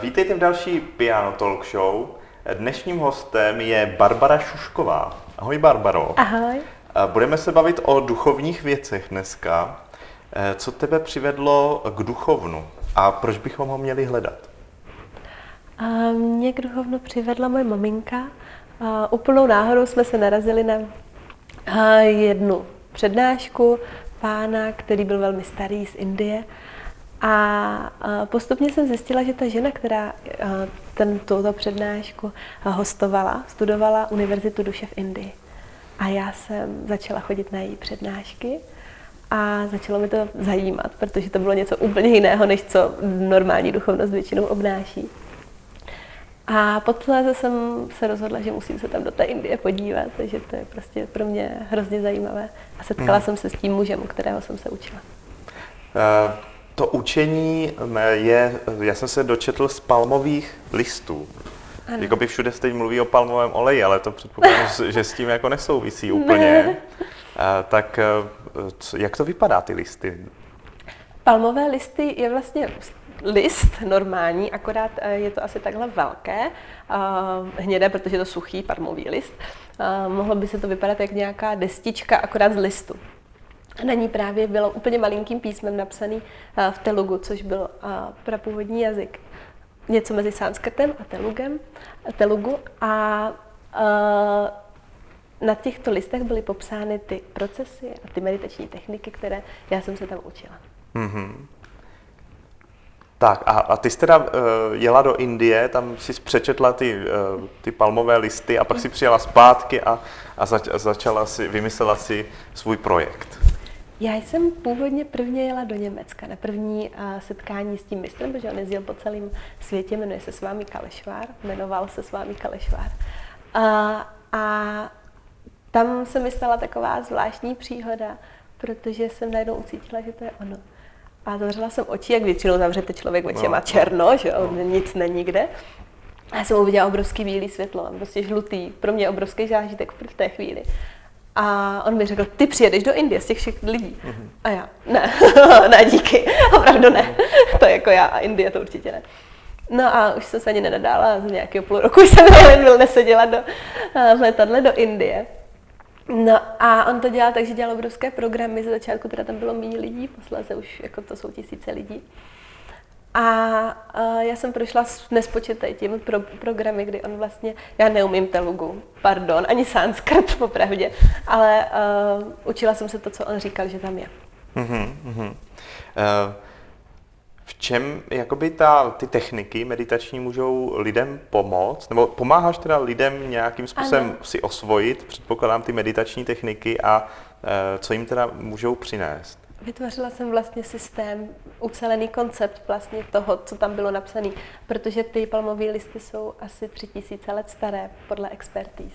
Vítejte v další Piano Talk Show. Dnešním hostem je Barbara Šušková. Ahoj Barbaro. Ahoj. Budeme se bavit o duchovních věcech dneska. Co tebe přivedlo k duchovnu a proč bychom ho měli hledat? Mě k duchovnu přivedla moje maminka. Úplnou náhodou jsme se narazili na jednu přednášku pána, který byl velmi starý z Indie. A postupně jsem zjistila, že ta žena, která tuto přednášku hostovala, studovala Univerzitu duše v Indii. A já jsem začala chodit na její přednášky a začalo mi to zajímat, protože to bylo něco úplně jiného, než co normální duchovnost většinou obnáší. A potom jsem se rozhodla, že musím se tam do té Indie podívat, takže to je prostě pro mě hrozně zajímavé. A setkala jsem se s tím mužem, u kterého jsem se učila. To učení je, já jsem se dočetl z palmových listů. Jakoby všude se teď mluví o palmovém oleji, ale to předpokládám, že s tím jako nesouvisí úplně. Tak jak to vypadá, ty listy? Palmové listy je vlastně list normální, akorát je to asi takhle velké, hnědé, protože je to suchý palmový list. Mohlo by se to vypadat jak nějaká destička, akorát z listu. Na ní právě bylo úplně malinkým písmem napsaný v telugu, což byl prapůvodní jazyk. Něco mezi sanskrtem a telugu. A na těchto listech byly popsány ty procesy a ty meditační techniky, které já jsem se tam učila. Mm-hmm. Tak a ty jsi teda jela do Indie, tam jsi přečetla ty palmové listy a pak si přijela zpátky a vymyslela si svůj projekt. Já jsem původně prvně jela do Německa na první setkání s tím mistrem, protože on jezdil po celém světě, jmenuje se Swami Kaleshwar, jmenoval se Swami Kaleshwar. A tam se mi stala taková zvláštní příhoda, protože jsem najednou ucítila, že to je ono. A zavřela jsem oči, jak většinou zavřete člověk očima černo, že nic není nikde. A já jsem uviděla obrovský bílý světlo, prostě žlutý, pro mě obrovský zážitek v té chvíli. A on mi řekl, ty přijedeš do Indie z těch všech lidí. Mm-hmm. A já, ne, díky, opravdu ne. To jako já a Indie to určitě ne. No a už jsem se ani nenadála, z nějakého půl roku jsem neseděla v letadle do Indie. No a on to dělal tak, že dělal obrovské programy, ze začátku teda tam bylo méně lidí, posléze už jako to jsou tisíce lidí. A já jsem prošla nespočetej těmi programy, kdy on vlastně, já neumím telugu, ani sanskrt popravdě, ale učila jsem se to, co on říkal, že tam je. V čem jakoby ty techniky meditační můžou lidem pomoct? Nebo pomáháš teda lidem nějakým způsobem si osvojit, předpokládám, ty meditační techniky a co jim teda můžou přinést? Vytvořila jsem vlastně systém, ucelený koncept vlastně toho, co tam bylo napsané, protože ty palmové listy jsou asi 3000 let staré, podle expertíz.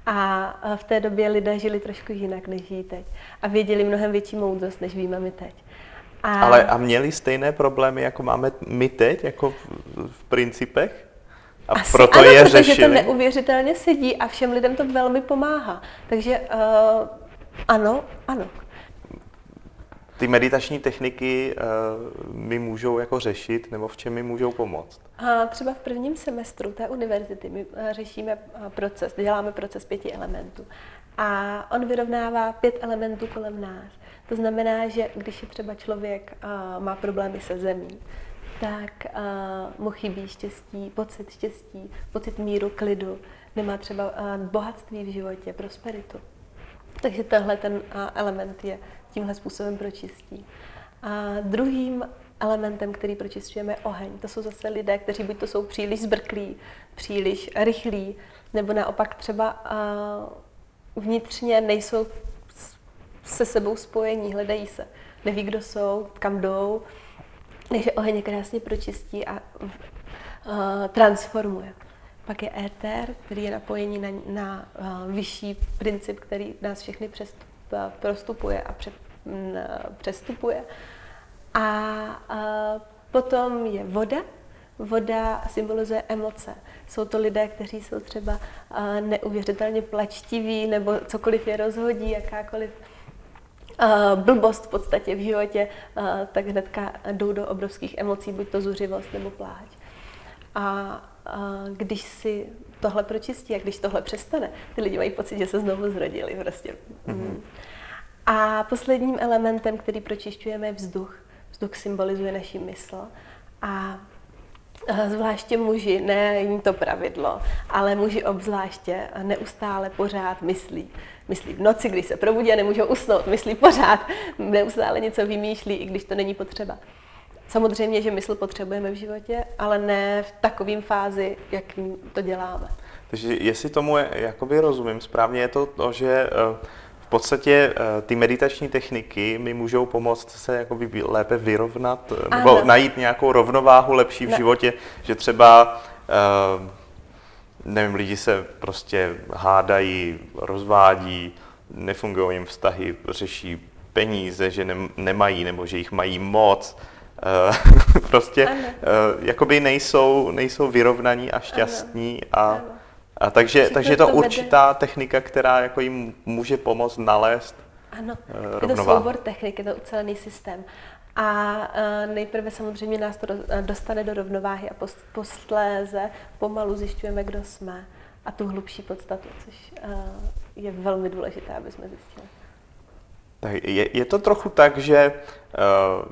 A v té době lidé žili trošku jinak, než žijí teď. A věděli mnohem větší moudrost, než víme my teď. A měli stejné problémy, jako máme my teď, jako v principech? A asi proto ano, je protože řešili? To neuvěřitelně sedí a všem lidem to velmi pomáhá. Takže ano. Ty meditační techniky mi můžou jako řešit, nebo v čem mi můžou pomoct? Třeba v prvním semestru té univerzity my řešíme děláme proces 5 elementů. A on vyrovnává 5 elementů kolem nás. To znamená, že když je třeba člověk má problémy se zemí, tak mu chybí štěstí, pocit míru, klidu, nemá třeba bohatství v životě, prosperitu. Takže tenhle ten element je tímhle způsobem pročistí. A druhým elementem, který pročistujeme, je oheň. To jsou zase lidé, kteří buď to jsou příliš zbrklí, příliš rychlí, nebo naopak třeba vnitřně nejsou se sebou spojení, hledají se. Neví, kdo jsou, kam jdou. Takže oheň je krásně pročistí a transformuje. Pak je éter, který je napojení na vyšší princip, který nás všechny prostupuje a přestupuje. A potom je voda. Voda symbolizuje emoce. Jsou to lidé, kteří jsou třeba neuvěřitelně plačtiví, nebo cokoliv je rozhodí, jakákoliv blbost v podstatě v životě, tak hnedka jdou do obrovských emocí, buď to zuřivost nebo pláč. A když si tohle pročistí a když tohle přestane, ty lidi mají pocit, že se znovu zrodili prostě. A posledním elementem, který pročišťujeme, je vzduch. Vzduch symbolizuje naši mysl a zvláště muži, ne jim to pravidlo, ale muži obzvláště neustále pořád myslí. Myslí v noci, když se probudí a nemůžou usnout, myslí pořád, neustále něco vymýšlí, i když to není potřeba. Samozřejmě, že mysl potřebujeme v životě, ale ne v takovém fázi, jakým to děláme. Takže jestli tomu jakoby rozumím správně, je to, že v podstatě ty meditační techniky mi můžou pomoct se jakoby lépe vyrovnat, nebo najít nějakou rovnováhu lepší v životě, že třeba, nevím, lidi se prostě hádají, rozvádí, nefungují jim vztahy, řeší peníze, že nemají, nebo že jich mají moc, prostě jakoby nejsou vyrovnaní a šťastní a takže je to určitá technika, která jako jim může pomoct nalézt rovnováhu. Je to soubor technik, je to ucelený systém. A nejprve samozřejmě nás to dostane do rovnováhy a posléze pomalu zjišťujeme, kdo jsme a tu hlubší podstatu, což je velmi důležité, aby jsme zjistili. Tak je to trochu tak, že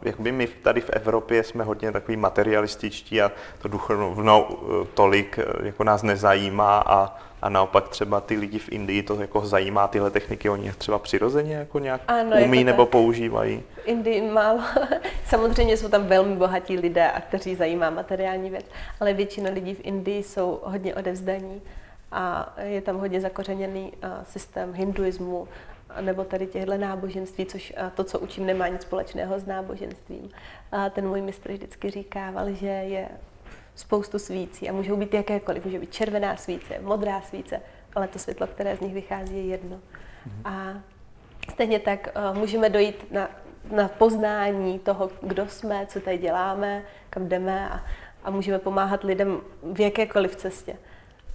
jakoby my tady v Evropě jsme hodně takový materialističtí a to duchovno tolik jako nás nezajímá a naopak třeba ty lidi v Indii to jako zajímá tyhle techniky, oni je třeba přirozeně jako nějak umí nebo používají. V Indii málo. Samozřejmě jsou tam velmi bohatí lidé, a kteří zajímá materiální věc, ale většina lidí v Indii jsou hodně odevzdaní a je tam hodně zakořeněný systém hinduismu, nebo tady těchto náboženství, což to, co učím, nemá nic společného s náboženstvím. A ten můj mistr vždycky říkával, že je spoustu svící a můžou být jakékoliv, může být červená svíce, modrá svíce, ale to světlo, které z nich vychází, je jedno. A stejně tak můžeme dojít na poznání toho, kdo jsme, co tady děláme, kam jdeme a můžeme pomáhat lidem v jakékoliv cestě.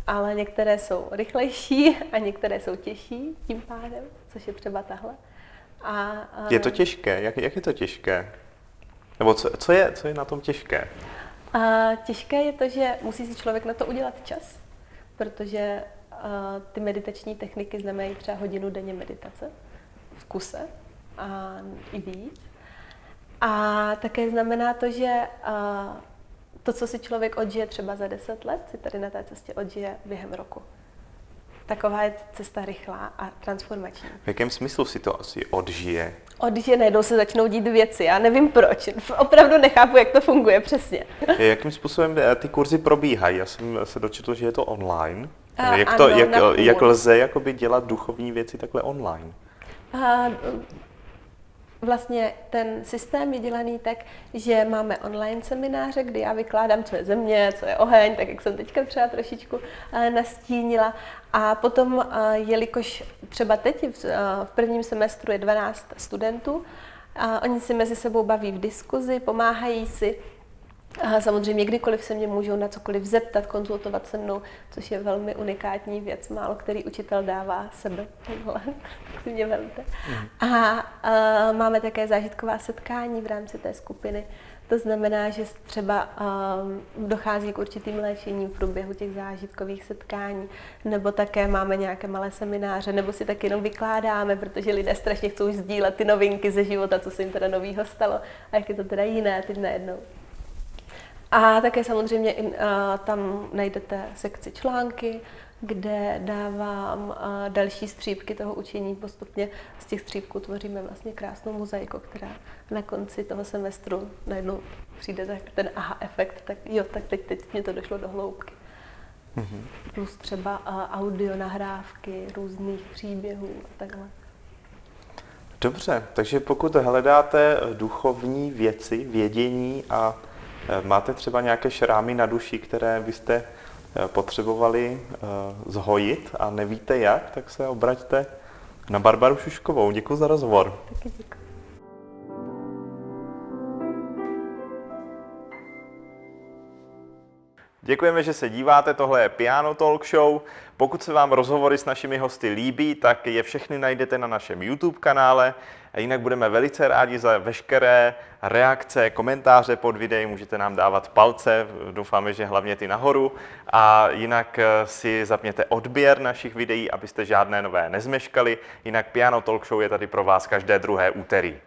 Ale některé jsou rychlejší a některé jsou těžší tím pádem, což je třeba tahle. Je to těžké? Jak je to těžké? Nebo co je na tom těžké? Těžké je to, že musí si člověk na to udělat čas, protože ty meditační techniky znamenají třeba hodinu denně meditace v kuse a i víc. A také znamená to, že to, co si člověk odžije třeba za 10 let, si tady na té cestě odžije během roku. Taková je cesta rychlá a transformační. V jakém smyslu si to asi odžije? Odžije, najednou se začnou dít věci. Já nevím proč. Opravdu nechápu, jak to funguje přesně. Jakým způsobem ty kurzy probíhají? Já jsem se dočetl, že je to online. Jak lze jakoby dělat duchovní věci takhle online? Vlastně ten systém je dělaný tak, že máme online semináře, kdy já vykládám, co je země, co je oheň, tak jak jsem teďka třeba trošičku nastínila. A potom, jelikož třeba teď v prvním semestru je 12 studentů, oni si mezi sebou baví v diskuzi, pomáhají si. Samozřejmě kdykoliv se mě můžou na cokoliv zeptat, konzultovat se mnou, což je velmi unikátní věc. Málo který učitel dává sebe tenhle, tak si mě vemte. A máme také zážitková setkání v rámci té skupiny. To znamená, že třeba dochází k určitým léčením v průběhu těch zážitkových setkání, nebo také máme nějaké malé semináře, nebo si tak jenom vykládáme, protože lidé strašně chcou sdílet ty novinky ze života, co se jim teda novýho stalo a jak je to teda jiné teď najednou. A také samozřejmě tam najdete sekci články, kde dávám další střípky toho učení. Postupně z těch střípků tvoříme vlastně krásnou mozaiku, která na konci toho semestru najednou přijde ten aha efekt, tak jo, tak teď mě to došlo do hloubky. Plus třeba audio nahrávky různých příběhů a takhle. Dobře, takže pokud hledáte duchovní věci, vědění a máte třeba nějaké šrámy na duši, které byste potřebovali zhojit a nevíte jak, tak se obraťte na Barbaru Šuškovou. Děkuji za rozhovor. Taky děkuji. Děkujeme, že se díváte, tohle je Piano Talk Show. Pokud se vám rozhovory s našimi hosty líbí, tak je všechny najdete na našem YouTube kanále. A jinak budeme velice rádi za veškeré reakce, komentáře pod videem, můžete nám dávat palce, doufáme, že hlavně ty nahoru. A jinak si zapněte odběr našich videí, abyste žádné nové nezmeškali. Jinak Piano Talk Show je tady pro vás každé druhé úterý.